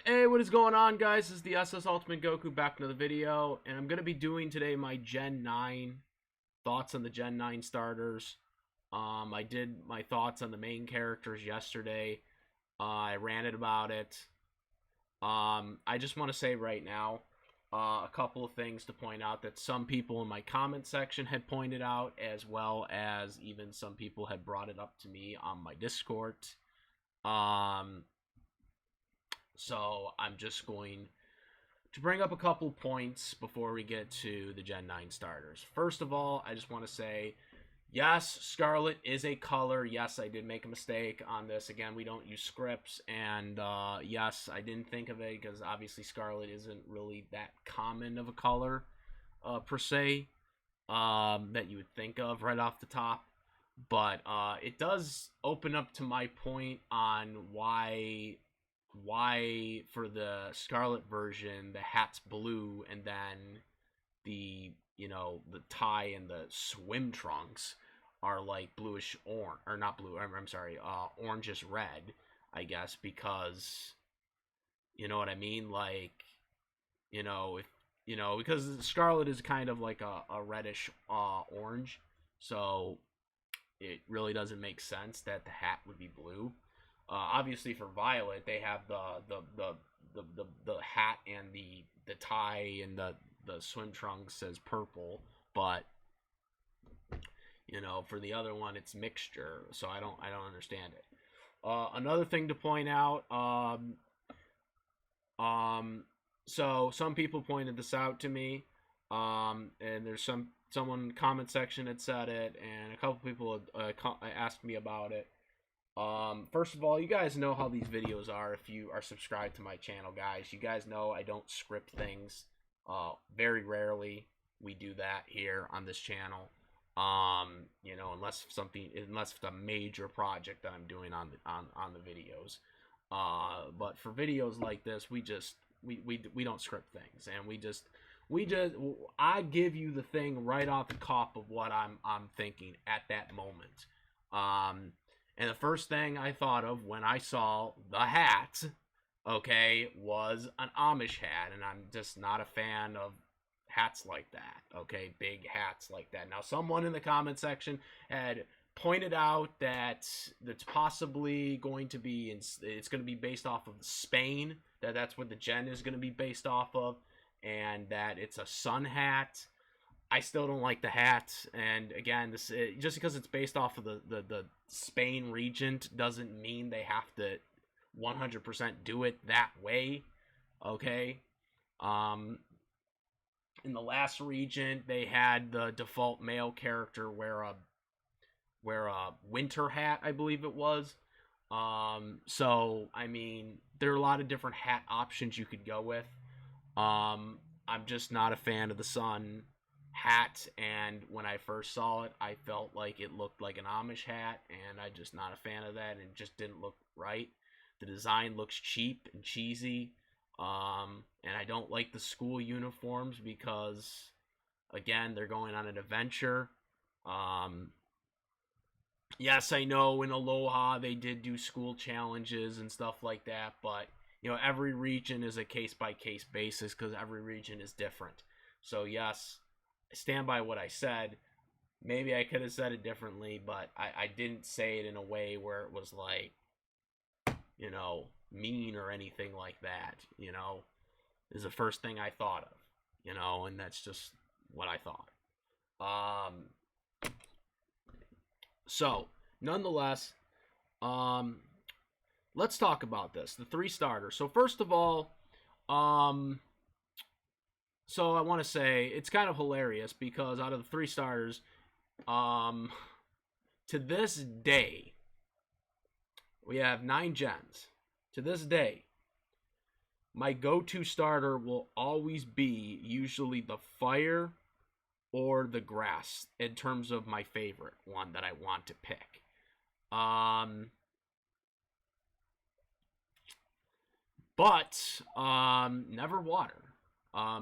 Hey, what is going on, guys? This is the SS Ultimate Goku back into the video, and I'm going to be doing today my Gen 9 thoughts on the Gen 9 starters. I did my thoughts on the main characters yesterday. I ranted about it. I just want to say right now a couple of things to point out that some people in my comment section had pointed out, as well as even some people had brought it up to me on my Discord. Um, So I'm just going to bring up a couple points before we get to the Gen 9 starters. First of all, I just want to say, yes, Scarlet is a color. Yes, I did make a mistake on this. Again, we don't use scripts. And yes, I didn't think of it because obviously Scarlet isn't really that common of a color per se that you would think of right off the top. But it does open up to my point on why for the Scarlet version the hat's blue and then the tie and the swim trunks are like bluish orange, or not blue, I'm sorry, orangish red, I guess, because you know what I mean, like, if because Scarlet is kind of like a reddish orange, so it really doesn't make sense that the hat would be blue. Obviously, for Violet, they have the hat and the tie and the swim trunks as purple, but for the other one, it's mixture. So I don't understand it. Another thing to point out. So some people pointed this out to me. And there's someone in the comment section that said it, and a couple people asked me about it. First of all, you guys know how these videos are if you are subscribed to my channel, guys. You guys know I don't script things. Very rarely we do that here on this channel. Unless it's a major project that I'm doing on the videos. But for videos like this, we don't script things, and I give you the thing right off the cuff of what I'm thinking at that moment. And the first thing I thought of when I saw the hat, okay, was an Amish hat. And I'm just not a fan of hats like that, okay, big hats like that. Now, someone in the comment section had pointed out that it's possibly going to be, it's going to be based off of Spain, that's what the gen is going to be based off of, and that it's a sun hat. I still don't like the hat, and again, just because it's based off of the Spain region doesn't mean they have to 100% do it that way. Okay, in the last region, they had the default male character wear a winter hat, I believe it was. So I mean, there are a lot of different hat options you could go with. I'm just not a fan of the sun hat, and when I first saw it, I felt like it looked like an Amish hat, and I'm just not a fan of that, and it just didn't look right. The design looks cheap and cheesy, and I don't like the school uniforms because, again, they're going on an adventure. Yes, I know in Aloha they did do school challenges and stuff like that, but every region is a case-by-case basis because every region is different. So yes, I stand by what I said. Maybe I could have said it differently, but I didn't say it in a way where it was like, mean or anything like that. Is the first thing I thought of, and that's just what I thought. So, nonetheless, let's talk about this. The 3 starters. So, first of all, so I want to say it's kind of hilarious because out of the 3 starters, to this day, we have 9 gens. To this day, my go-to starter will always be usually the fire or the grass in terms of my favorite one that I want to pick. But never water.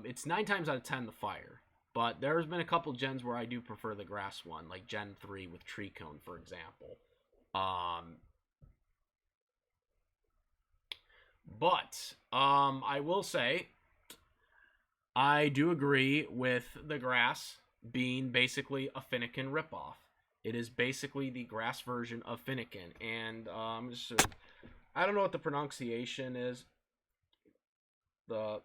It's 9 times out of 10 the fire. But there's been a couple gens where I do prefer the grass one, like Gen 3 with Tree Cone, for example. But I will say I do agree with the grass being basically a Finnegan ripoff. It is basically the grass version of Finnegan, and I don't know what the pronunciation is. The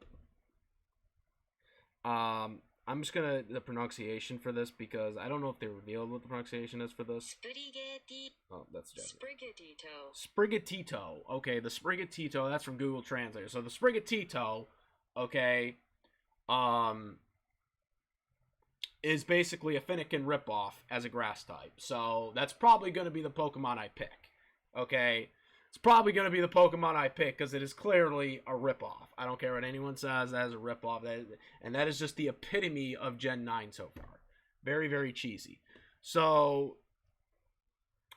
I'm just gonna the pronunciation for this because I don't know if they revealed what the pronunciation is for this. Oh, that's just Sprigatito. Okay, the Sprigatito. That's from Google Translator. So the Sprigatito, okay, um, is basically a Finnegan ripoff as a grass type. So that's probably going to be the Pokemon I pick. Okay, it's probably going to be the Pokemon I pick because it is clearly a ripoff. I don't care what anyone says. That is a ripoff. And that is just the epitome of Gen 9 so far. Very, very cheesy. So,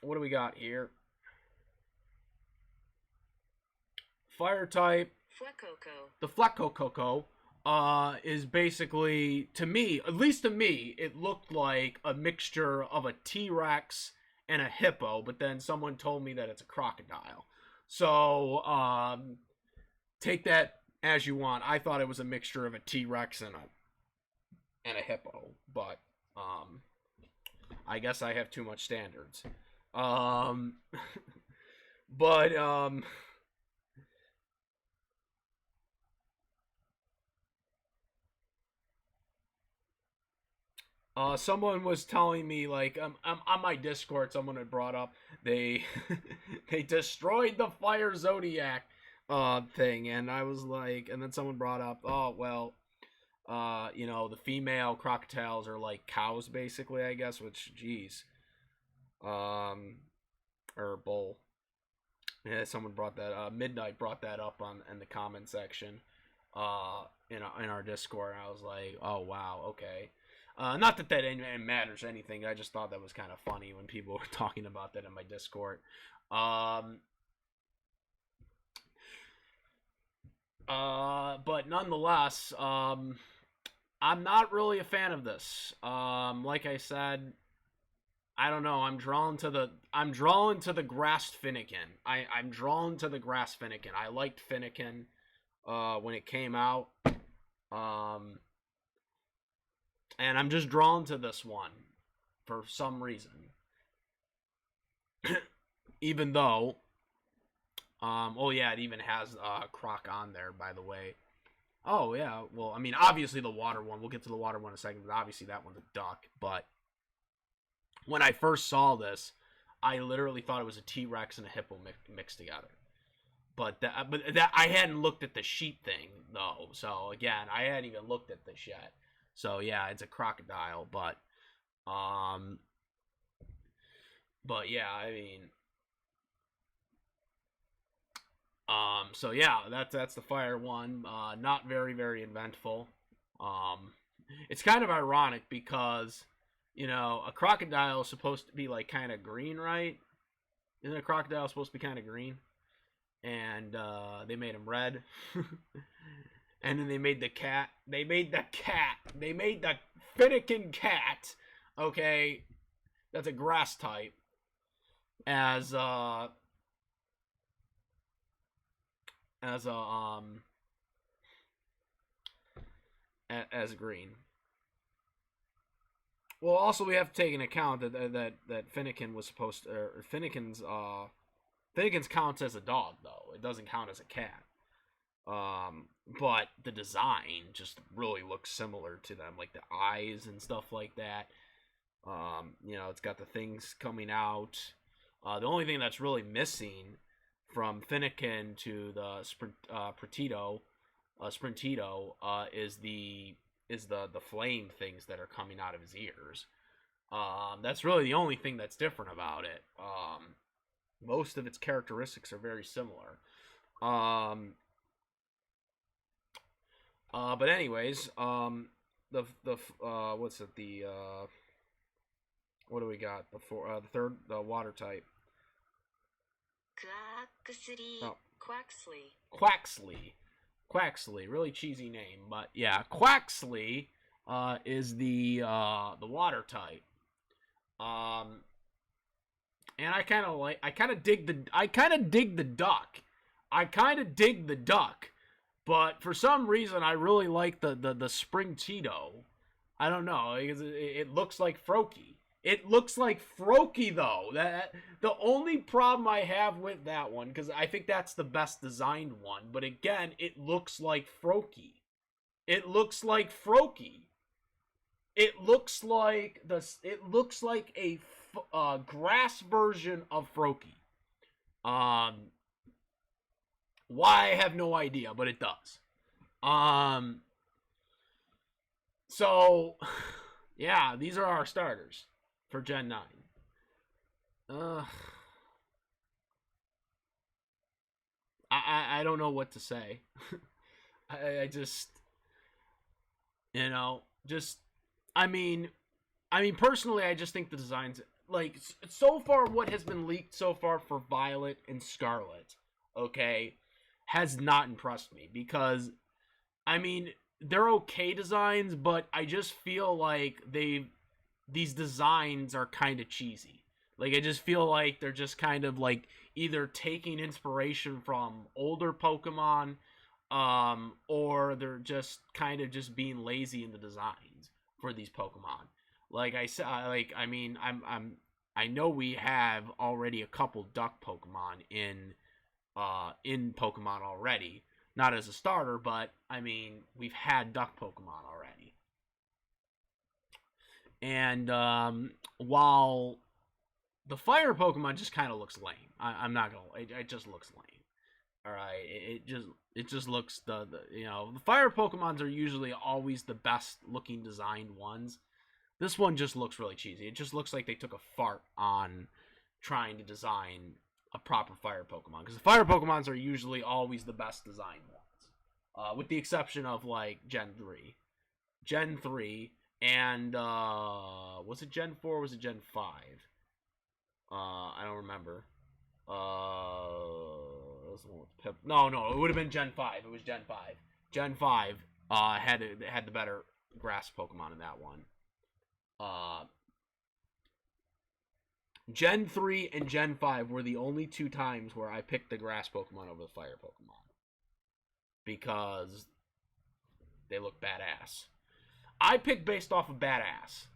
what do we got here? Fire type. The Flecococo is basically, to me, at least to me, it looked like a mixture of a T-Rex and a hippo, but then someone told me that it's a crocodile. So, take that as you want. I thought it was a mixture of a T-Rex and a hippo, but I guess I have too much standards. But someone was telling me like on my Discord, someone had brought up they they destroyed the Fire Zodiac thing, and I was like, and then someone brought up, oh well, you know, the female crocodiles are like cows basically, I guess, which geez, or bull. Yeah, someone brought that. Midnight brought that up in the comment section, in our Discord. And I was like, oh wow, okay. Not that matters anything. I just thought that was kind of funny when people were talking about that in my Discord. But nonetheless, I'm not really a fan of this. Like I said, I don't know. I'm drawn to the grass Finnegan. I'm drawn to the grass Finnegan. I liked Finnegan when it came out. And I'm just drawn to this one for some reason. Even though oh yeah, it even has Croc on there, by the way. Oh yeah, well, I mean, obviously the water one. We'll get to the water one in a second, but obviously that one's a duck. But when I first saw this, I literally thought it was a T-Rex and a hippo mixed together. But that I hadn't looked at the sheep thing though. So again, I hadn't even looked at this yet. So yeah, it's a crocodile, but yeah, I mean, so yeah, that's the fire one. Not very very eventful. It's kind of ironic because, you know, a crocodile is supposed to be like kind of green, right? Isn't a crocodile supposed to be kind of green? And they made him red. And then they made the cat. They made the Finnegan cat. Okay, that's a grass type. As a as green. Well, also we have to take into account that Finnegan was supposed to, or Finnegan's counts as a dog though. It doesn't count as a cat. But the design just really looks similar to them, like the eyes and stuff like that. You know, it's got the things coming out. The only thing that's really missing from Finnegan to the Sprintito, is the flame things that are coming out of his ears. That's really the only thing that's different about it. Most of its characteristics are very similar. But anyways, what's it? What do we got? The third, the water type. Oh. Quaxley, really cheesy name, but yeah, Quaxley is the water type. And I kind of dig the duck. I kind of dig the duck, but for some reason I really like the spring Cheeto. I don't know, because it looks like Froakie. It looks like Froakie though. That the only problem I have with that one, because I think that's the best designed one. But again, it looks like Froakie. It looks like Froakie. It looks like the. It looks like a grass version of Froakie. Um, why I have no idea, but it does. Um, so yeah, these are our starters for Gen 9. Uh, I don't know what to say. I just, just, I mean, personally, I just think the designs, like, so far, what has been leaked so far for Violet and Scarlet, okay, has not impressed me because, I mean, they're okay designs, but I just feel like these designs are kind of cheesy. Like, I just feel like they're just kind of like either taking inspiration from older Pokemon, or they're just kind of just being lazy in the designs for these Pokemon. Like I said, I mean, I know we have already a couple Duck Pokemon in Pokemon already. Not as a starter, but I mean, we've had Duck Pokemon already. And while the Fire Pokemon just kind of looks lame, I'm not gonna. It just looks lame. All right, it just looks the Fire Pokemons are usually always the best looking designed ones. This one just looks really cheesy. It just looks like they took a fart on trying to design a proper fire Pokemon. Because the fire Pokemons are usually always the best designed ones. With the exception of, like, Gen 3. Gen 3 and, was it Gen 4 or was it Gen 5? I don't remember. No, it would have been Gen 5. It was Gen 5. Gen 5 had the better grass Pokemon in that one. Uh, Gen 3 and Gen 5 were the only two times where I picked the grass Pokemon over the fire Pokemon. Because they look badass. I picked based off of badass.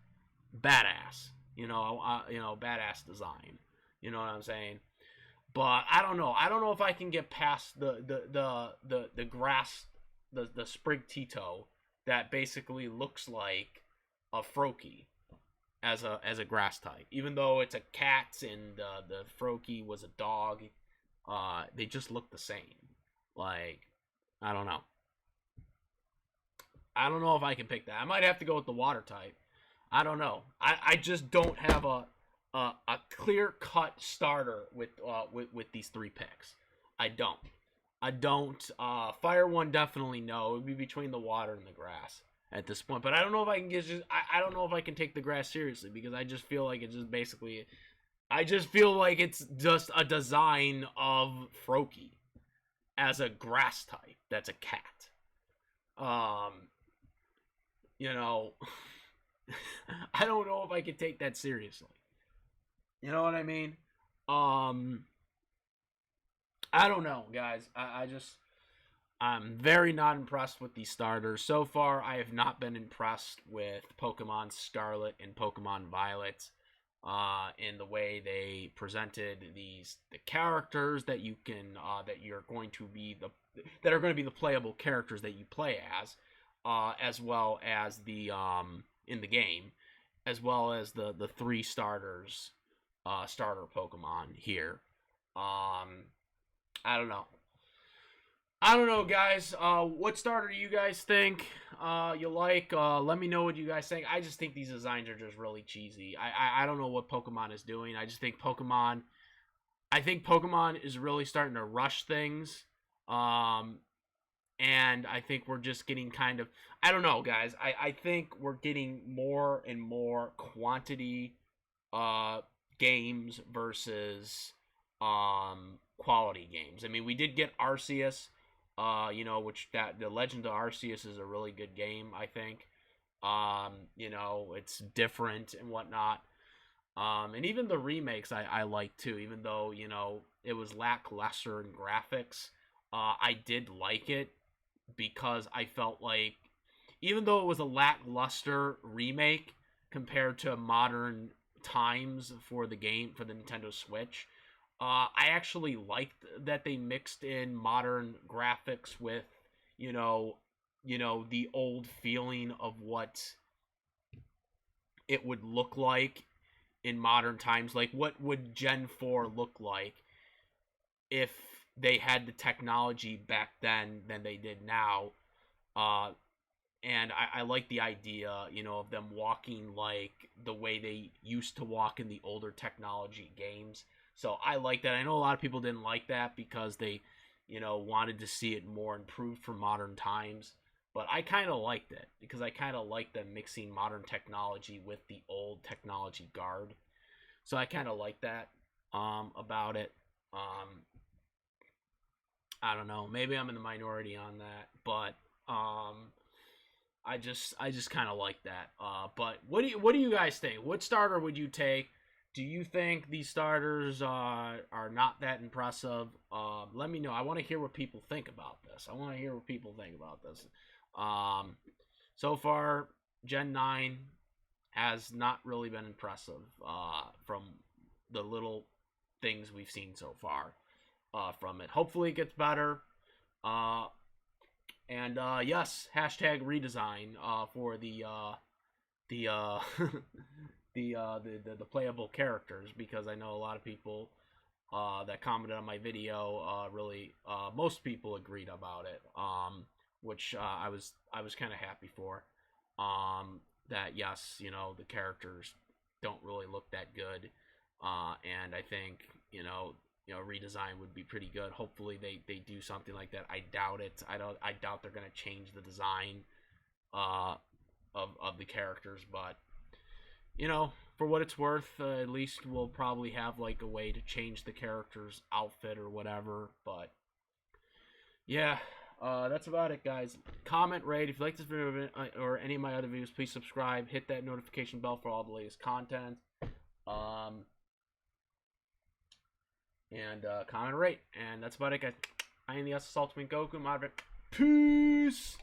Badass. Badass design. You know what I'm saying? But I don't know. I don't know if I can get past the grass, the Sprig Tito that basically looks like a Froakie as a grass type. Even though it's a cat and the Froakie was a dog, they just look the same. Like, I don't know. I don't know if I can pick that. I might have to go with the water type. I don't know. I just don't have a clear cut starter with these three picks. I don't. I don't. Fire one definitely no. It would be between the water and the grass at this point. But I don't know if I can get just. I don't know if I can take the grass seriously because I just feel like it's just basically. I just feel like it's just a design of Froakie as a grass type. That's a cat. Um, you know, I don't know if I can take that seriously. You know what I mean? Um, I don't know, guys. I'm very not impressed with these starters. So far, I have not been impressed with Pokemon Scarlet and Pokemon Violet in the way they presented the characters that you can that you're going to be that are going to be the playable characters that you play as well as the in the game, as well as the three starter Pokemon here. I don't know. I don't know, guys. What starter do you guys think you like? Let me know what you guys think. I just think these designs are just really cheesy. I don't know what Pokemon is doing. I just think Pokemon. I think Pokemon is really starting to rush things. And I think we're just getting kind of. I don't know, guys. I think we're getting more and more quantity games versus quality games. I mean, we did get Arceus. Which that the Legend of Arceus is a really good game, I think. It's different and whatnot. And even the remakes I like too, even though, it was lackluster in graphics. I did like it because I felt like, even though it was a lackluster remake compared to modern times for the game for the Nintendo Switch, I actually liked that they mixed in modern graphics with, you know, the old feeling of what it would look like in modern times. Like, what would Gen 4 look like if they had the technology back then than they did now? Uh, and I like the idea, of them walking like the way they used to walk in the older technology games. So I like that. I know a lot of people didn't like that because they, wanted to see it more improved for modern times. But I kind of liked it because I kind of like them mixing modern technology with the old technology guard. So I kind of like that about it. Um, I don't know. Maybe I'm in the minority on that, but I just kind of like that. But what do you guys think? What starter would you take? Do you think these starters are not that impressive? Let me know. I want to hear what people think about this. I want to hear what people think about this. Um, so far, Gen 9 has not really been impressive from the little things we've seen so far from it. Hopefully, it gets better. Uh, and yes, hashtag redesign for the the playable characters, because I know a lot of people that commented on my video really most people agreed about it, which I was kind of happy for. That yes, the characters don't really look that good, and I think redesign would be pretty good. Hopefully they do something like that. I doubt it. I doubt they're gonna change the design uh, of the characters, but for what it's worth, at least we'll probably have like a way to change the character's outfit or whatever. But yeah, that's about it, guys. Comment, rate. If you like this video or any of my other videos, please subscribe. Hit that notification bell for all the latest content. Um, and comment, rate. And that's about it, guys. I am the Ultimate Goku. I'm out of it. Peace.